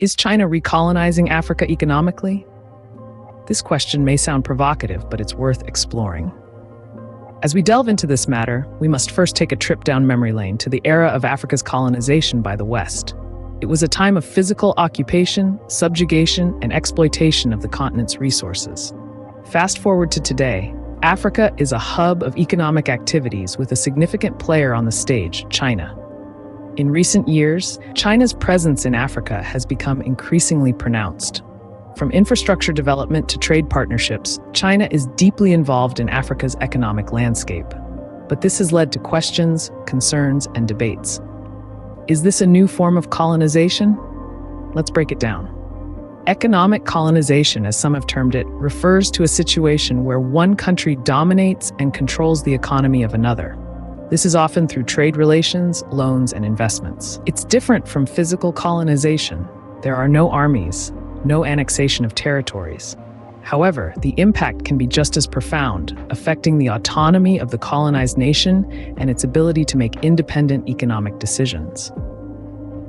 Is China recolonizing Africa economically? This question may sound provocative, but it's worth exploring. As we delve into this matter, we must first take a trip down memory lane to the era of Africa's colonization by the West. It was a time of physical occupation, subjugation, and exploitation of the continent's resources. Fast forward to today, Africa is a hub of economic activities with a significant player on the stage, China. In recent years, China's presence in Africa has become increasingly pronounced. From infrastructure development to trade partnerships, China is deeply involved in Africa's economic landscape. But this has led to questions, concerns, and debates. Is this a new form of colonization? Let's break it down. Economic colonization, as some have termed it, refers to a situation where one country dominates and controls the economy of another. This is often through trade relations, loans, and investments. It's different from physical colonization. There are no armies, no annexation of territories. However, the impact can be just as profound, affecting the autonomy of the colonized nation and its ability to make independent economic decisions.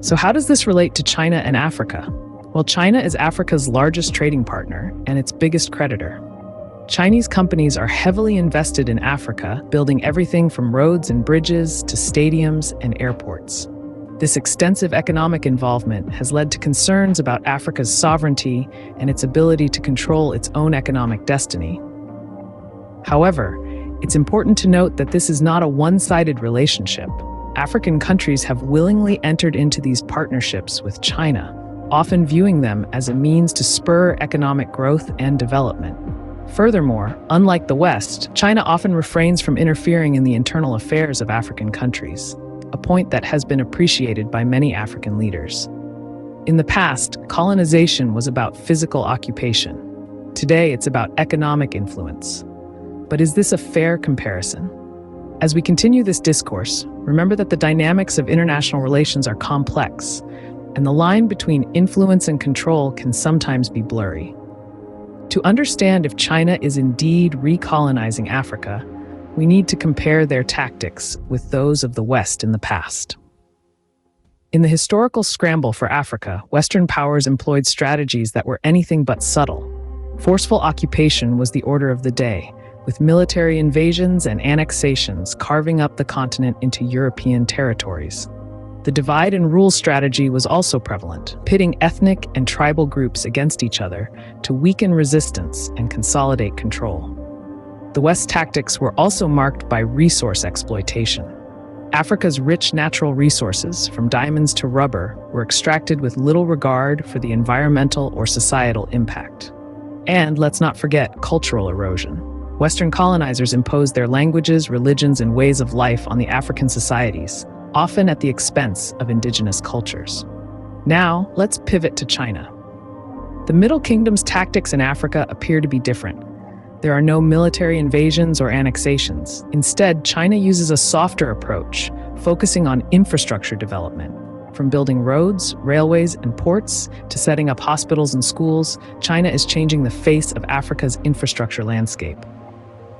So how does this relate to China and Africa? Well, China is Africa's largest trading partner and its biggest creditor. Chinese companies are heavily invested in Africa, building everything from roads and bridges to stadiums and airports. This extensive economic involvement has led to concerns about Africa's sovereignty and its ability to control its own economic destiny. However, it's important to note that this is not a one-sided relationship. African countries have willingly entered into these partnerships with China, often viewing them as a means to spur economic growth and development. Furthermore, unlike the West, China often refrains from interfering in the internal affairs of African countries, a point that has been appreciated by many African leaders. In the past, colonization was about physical occupation. Today, it's about economic influence. But is this a fair comparison? As we continue this discourse, remember that the dynamics of international relations are complex, and the line between influence and control can sometimes be blurry. To understand if China is indeed recolonizing Africa, we need to compare their tactics with those of the West in the past. In the historical scramble for Africa, Western powers employed strategies that were anything but subtle. Forceful occupation was the order of the day, with military invasions and annexations carving up the continent into European territories. The divide and rule strategy was also prevalent, pitting ethnic and tribal groups against each other to weaken resistance and consolidate control. The West's tactics were also marked by resource exploitation. Africa's rich natural resources, from diamonds to rubber, were extracted with little regard for the environmental or societal impact. And let's not forget cultural erosion. Western colonizers imposed their languages, religions, and ways of life on the African societies, often at the expense of indigenous cultures. Now, let's pivot to China. The Middle Kingdom's tactics in Africa appear to be different. There are no military invasions or annexations. Instead, China uses a softer approach, focusing on infrastructure development. From building roads, railways, and ports to setting up hospitals and schools, China is changing the face of Africa's infrastructure landscape.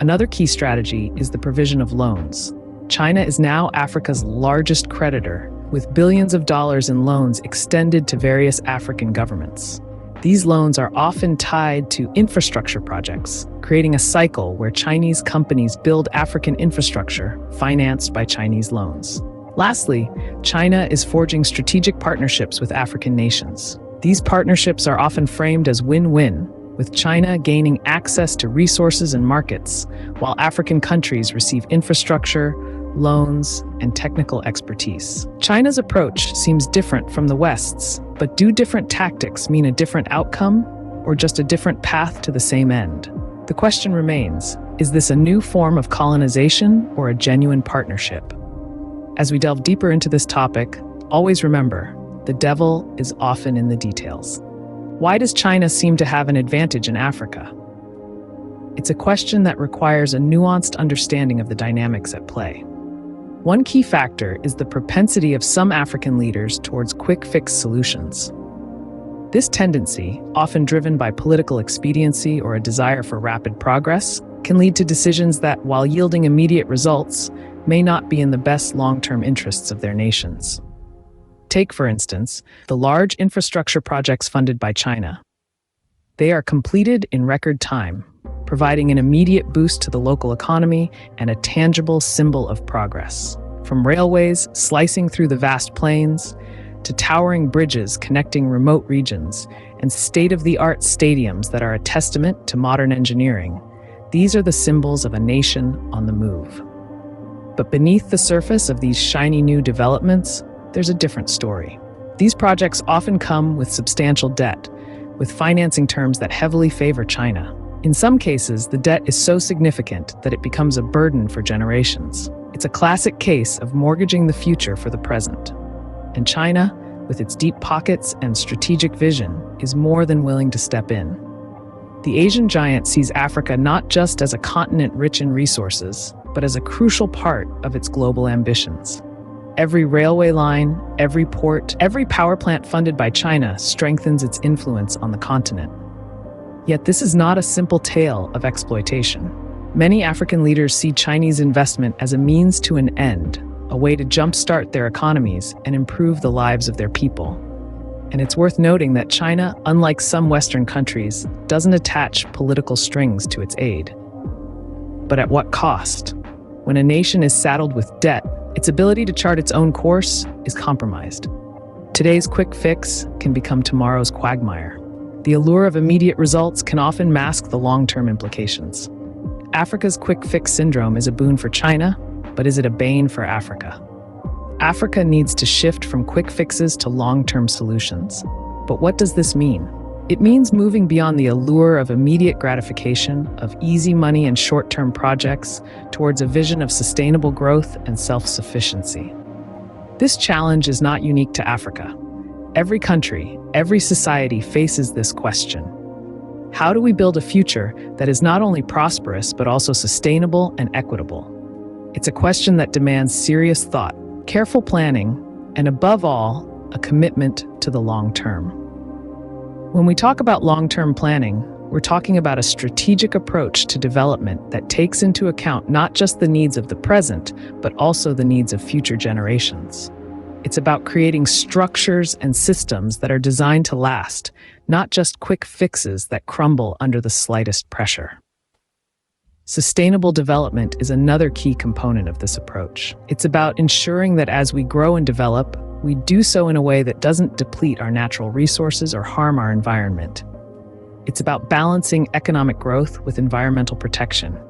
Another key strategy is the provision of loans. China is now Africa's largest creditor, with billions of dollars in loans extended to various African governments. These loans are often tied to infrastructure projects, creating a cycle where Chinese companies build African infrastructure financed by Chinese loans. Lastly, China is forging strategic partnerships with African nations. These partnerships are often framed as win-win, with China gaining access to resources and markets, while African countries receive infrastructure, loans, and technical expertise. China's approach seems different from the West's, but do different tactics mean a different outcome, or just a different path to the same end? The question remains, is this a new form of colonization or a genuine partnership? As we delve deeper into this topic, always remember, the devil is often in the details. Why does China seem to have an advantage in Africa? It's a question that requires a nuanced understanding of the dynamics at play. One key factor is the propensity of some African leaders towards quick-fix solutions. This tendency, often driven by political expediency or a desire for rapid progress, can lead to decisions that, while yielding immediate results, may not be in the best long-term interests of their nations. Take, for instance, the large infrastructure projects funded by China. They are completed in record time, providing an immediate boost to the local economy and a tangible symbol of progress. From railways slicing through the vast plains, to towering bridges connecting remote regions, and state-of-the-art stadiums that are a testament to modern engineering, these are the symbols of a nation on the move. But beneath the surface of these shiny new developments, there's a different story. These projects often come with substantial debt, with financing terms that heavily favor China. In some cases, the debt is so significant that it becomes a burden for generations. It's a classic case of mortgaging the future for the present. And China, with its deep pockets and strategic vision, is more than willing to step in. The Asian giant sees Africa not just as a continent rich in resources, but as a crucial part of its global ambitions. Every railway line, every port, every power plant funded by China strengthens its influence on the continent. Yet this is not a simple tale of exploitation. Many African leaders see Chinese investment as a means to an end, a way to jumpstart their economies and improve the lives of their people. And it's worth noting that China, unlike some Western countries, doesn't attach political strings to its aid. But at what cost? When a nation is saddled with debt, its ability to chart its own course is compromised. Today's quick fix can become tomorrow's quagmire. The allure of immediate results can often mask the long-term implications. Africa's quick fix syndrome is a boon for China, but is it a bane for Africa? Africa needs to shift from quick fixes to long-term solutions. But what does this mean? It means moving beyond the allure of immediate gratification, of easy money and short-term projects, towards a vision of sustainable growth and self-sufficiency. This challenge is not unique to Africa. Every country, every society faces this question. How do we build a future that is not only prosperous but also sustainable and equitable? It's a question that demands serious thought, careful planning, and above all, a commitment to the long term. When we talk about long-term planning, we're talking about a strategic approach to development that takes into account not just the needs of the present, but also the needs of future generations. It's about creating structures and systems that are designed to last, not just quick fixes that crumble under the slightest pressure. Sustainable development is another key component of this approach. It's about ensuring that as we grow and develop, we do so in a way that doesn't deplete our natural resources or harm our environment. It's about balancing economic growth with environmental protection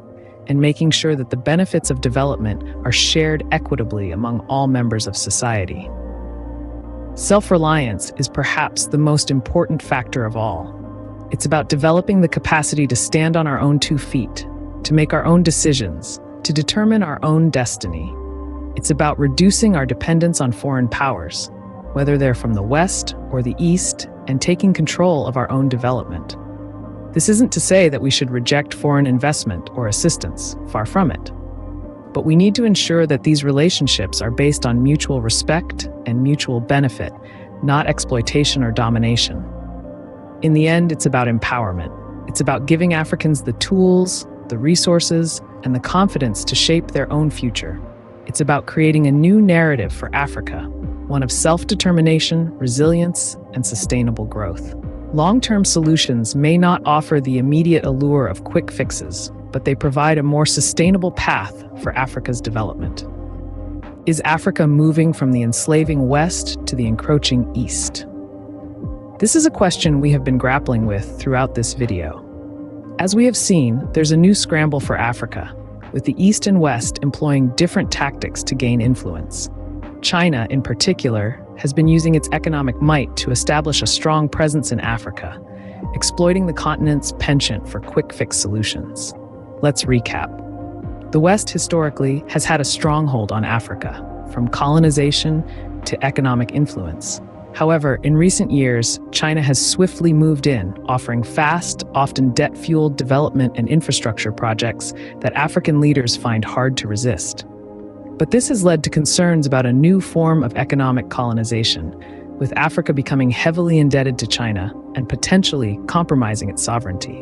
and making sure that the benefits of development are shared equitably among all members of society. Self-reliance is perhaps the most important factor of all. It's about developing the capacity to stand on our own 2 feet, to make our own decisions, to determine our own destiny. It's about reducing our dependence on foreign powers, whether they're from the West or the East, and taking control of our own development. This isn't to say that we should reject foreign investment or assistance, far from it. But we need to ensure that these relationships are based on mutual respect and mutual benefit, not exploitation or domination. In the end, it's about empowerment. It's about giving Africans the tools, the resources, and the confidence to shape their own future. It's about creating a new narrative for Africa, one of self-determination, resilience, and sustainable growth. Long-term solutions may not offer the immediate allure of quick fixes, but they provide a more sustainable path for Africa's development. Is Africa moving from the enslaving West to the encroaching East? This is a question we have been grappling with throughout this video. As we have seen, there's a new scramble for Africa, with the East and West employing different tactics to gain influence. China, in particular, has been using its economic might to establish a strong presence in Africa, exploiting the continent's penchant for quick-fix solutions. Let's recap. The West historically has had a stronghold on Africa, from colonization to economic influence. However, in recent years, China has swiftly moved in, offering fast, often debt-fueled development and infrastructure projects that African leaders find hard to resist. But this has led to concerns about a new form of economic colonization, with Africa becoming heavily indebted to China and potentially compromising its sovereignty.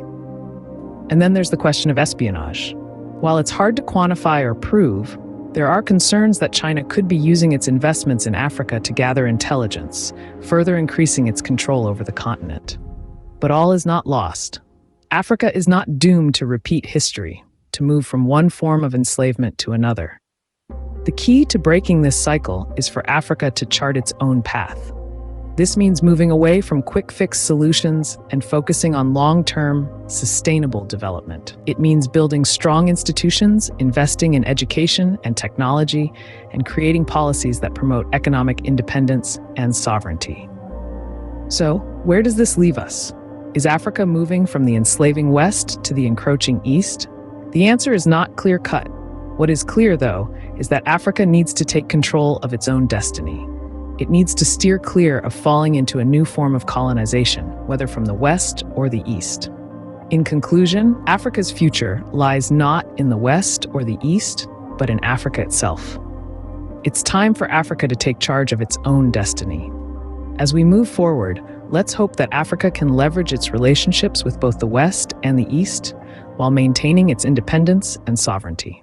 And then there's the question of espionage. While it's hard to quantify or prove, There are concerns that China could be using its investments in Africa to gather intelligence, further increasing its control over the continent. But all is not lost. Africa is not doomed to repeat history, to move from one form of enslavement to another. The key to breaking this cycle is for Africa to chart its own path. This means moving away from quick-fix solutions and focusing on long-term, sustainable development. It means building strong institutions, investing in education and technology, and creating policies that promote economic independence and sovereignty. So, where does this leave us? Is Africa moving from the enslaving West to the encroaching East? The answer is not clear-cut. What is clear, though, is that Africa needs to take control of its own destiny. It needs to steer clear of falling into a new form of colonization, whether from the West or the East. In conclusion, Africa's future lies not in the West or the East, but in Africa itself. It's time for Africa to take charge of its own destiny. As we move forward, let's hope that Africa can leverage its relationships with both the West and the East while maintaining its independence and sovereignty.